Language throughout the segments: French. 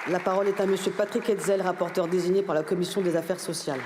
La parole est à Monsieur Patrick Hetzel, rapporteur désigné par la Commission des Affaires sociales.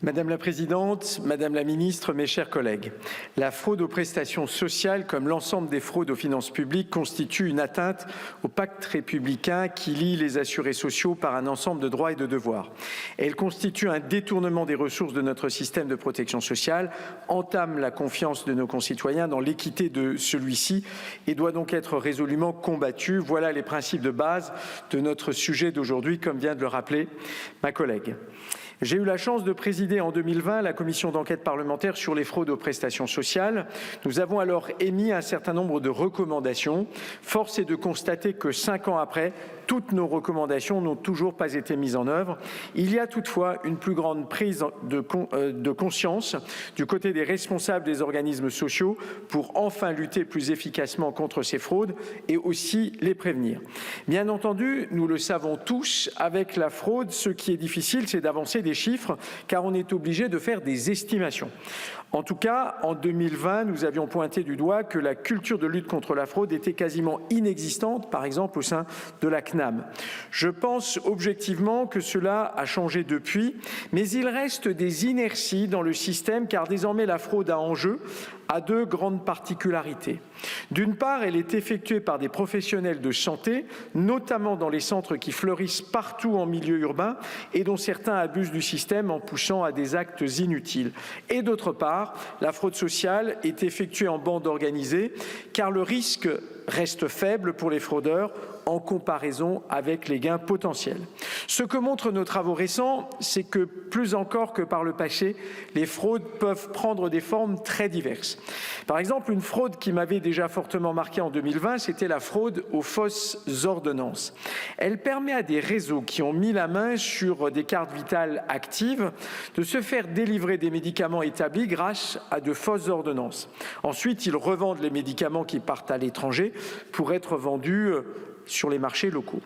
Madame la Présidente, Madame la Ministre, mes chers collègues, la fraude aux prestations sociales, comme l'ensemble des fraudes aux finances publiques, constitue une atteinte au pacte républicain qui lie les assurés sociaux par un ensemble de droits et de devoirs. Elle constitue un détournement des ressources de notre système de protection sociale, entame la confiance de nos concitoyens dans l'équité de celui-ci et doit donc être résolument combattue. Voilà les principes de base de notre sujet d'aujourd'hui, comme vient de le rappeler ma collègue. J'ai eu la chance de présider en 2020 la commission d'enquête parlementaire sur les fraudes aux prestations sociales. Nous avons alors émis un certain nombre de recommandations. Force est de constater que 5 ans après, toutes nos recommandations n'ont toujours pas été mises en œuvre. Il y a toutefois une plus grande prise de conscience du côté des responsables des organismes sociaux pour enfin lutter plus efficacement contre ces fraudes et aussi les prévenir. Bien entendu, nous le savons tous, avec la fraude, ce qui est difficile, c'est d'avancer des chiffres, car on est obligé de faire des estimations. En tout cas, en 2020, nous avions pointé du doigt que la culture de lutte contre la fraude était quasiment inexistante, par exemple au sein de la CNAM. Je pense objectivement que cela a changé depuis, mais il reste des inerties dans le système, car désormais la fraude à enjeu a 2 grandes particularités. D'une part, elle est effectuée par des professionnels de santé, notamment dans les centres qui fleurissent partout en milieu urbain et dont certains abusent du système en poussant à des actes inutiles. Et d'autre part, la fraude sociale est effectuée en bande organisée, car le risque reste faible pour les fraudeurs en comparaison avec les gains potentiels. Ce que montrent nos travaux récents, c'est que plus encore que par le passé, les fraudes peuvent prendre des formes très diverses. Par exemple, une fraude qui m'avait déjà fortement marqué en 2020, c'était la fraude aux fausses ordonnances. Elle permet à des réseaux qui ont mis la main sur des cartes vitales actives de se faire délivrer des médicaments établis grâce à de fausses ordonnances. Ensuite, ils revendent les médicaments qui partent à l'étranger pour être vendus sur les marchés locaux.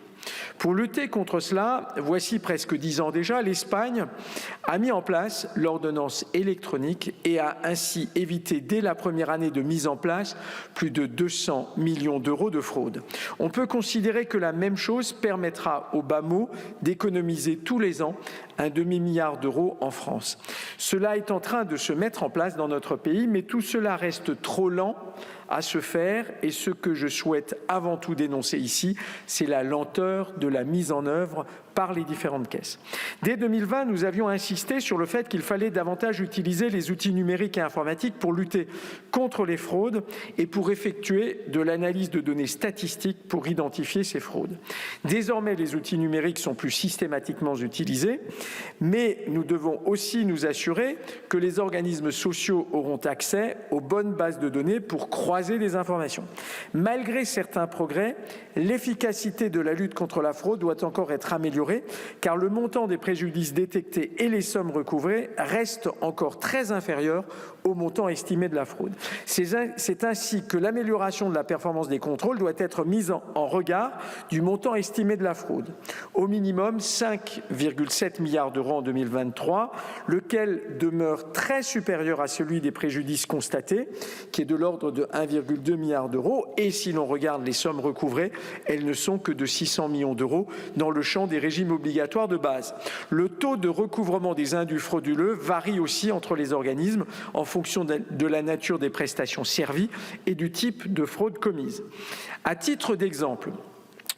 Pour lutter contre cela, voici presque 10 ans déjà, l'Espagne a mis en place l'ordonnance électronique et a ainsi évité dès la première année de mise en place plus de 200 millions d'euros de fraude. On peut considérer que la même chose permettra au bas mot d'économiser tous les ans un demi-milliard d'euros en France. Cela est en train de se mettre en place dans notre pays, mais tout cela reste trop lent à se faire et ce que je souhaite avant tout dénoncer ici, c'est la lenteur de la mise en œuvre par les différentes caisses. Dès 2020, nous avions insisté sur le fait qu'il fallait davantage utiliser les outils numériques et informatiques pour lutter contre les fraudes et pour effectuer de l'analyse de données statistiques pour identifier ces fraudes. Désormais, les outils numériques sont plus systématiquement utilisés, mais nous devons aussi nous assurer que les organismes sociaux auront accès aux bonnes bases de données pour croiser des informations. Malgré certains progrès, l'efficacité de la lutte contre la fraude doit encore être améliorée car le montant des préjudices détectés et les sommes recouvrées restent encore très inférieurs au montant estimé de la fraude. C'est ainsi que l'amélioration de la performance des contrôles doit être mise en regard du montant estimé de la fraude. Au minimum 5,7 milliards d'euros en 2023, lequel demeure très supérieur à celui des préjudices constatés, qui est de l'ordre de 1,2 milliard d'euros. Et si l'on regarde les sommes recouvrées, elles ne sont que de 600 millions d'euros dans le champ des régimes obligatoires de base. Le taux de recouvrement des indus frauduleux varie aussi entre les organismes en fonction de la nature des prestations servies et du type de fraude commise. À titre d'exemple,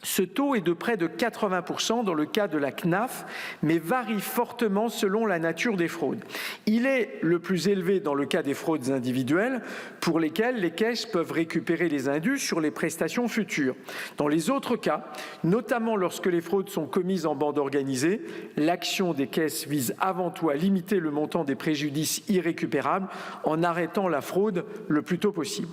ce taux est de près de 80% dans le cas de la CNAF, mais varie fortement selon la nature des fraudes. Il est le plus élevé dans le cas des fraudes individuelles, pour lesquelles les caisses peuvent récupérer les indus sur les prestations futures. Dans les autres cas, notamment lorsque les fraudes sont commises en bande organisée, l'action des caisses vise avant tout à limiter le montant des préjudices irrécupérables en arrêtant la fraude le plus tôt possible.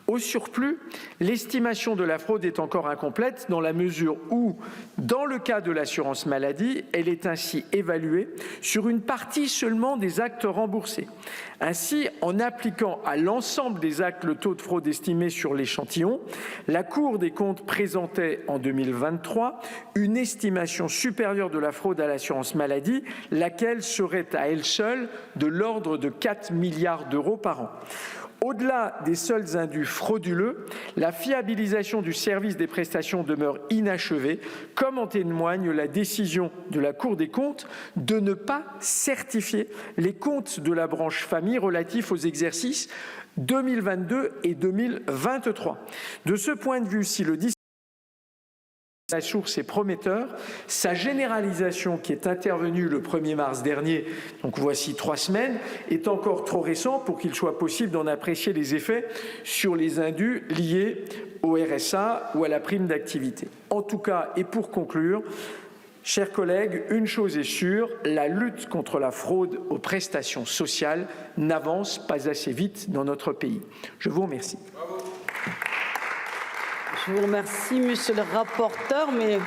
Au surplus, l'estimation de la fraude est encore incomplète dans la mesure où, dans le cas de l'assurance maladie, elle est ainsi évaluée sur une partie seulement des actes remboursés. Ainsi, en appliquant à l'ensemble des actes le taux de fraude estimé sur l'échantillon, la Cour des comptes présentait en 2023 une estimation supérieure de la fraude à l'assurance maladie, laquelle serait à elle seule de l'ordre de 4 milliards d'euros par an. Au-delà des seuls indus frauduleux, la fiabilisation du service des prestations demeure inachevée, comme en témoigne la décision de la Cour des comptes de ne pas certifier les comptes de la branche famille relatifs aux exercices 2022 et 2023. De ce point de vue, si le la source est prometteur, sa généralisation qui est intervenue le 1er mars dernier, donc voici 3 semaines, est encore trop récent pour qu'il soit possible d'en apprécier les effets sur les indus liés au RSA ou à la prime d'activité. En tout cas, et pour conclure, chers collègues, une chose est sûre, la lutte contre la fraude aux prestations sociales n'avance pas assez vite dans notre pays. Je vous remercie. Je vous remercie, monsieur le rapporteur.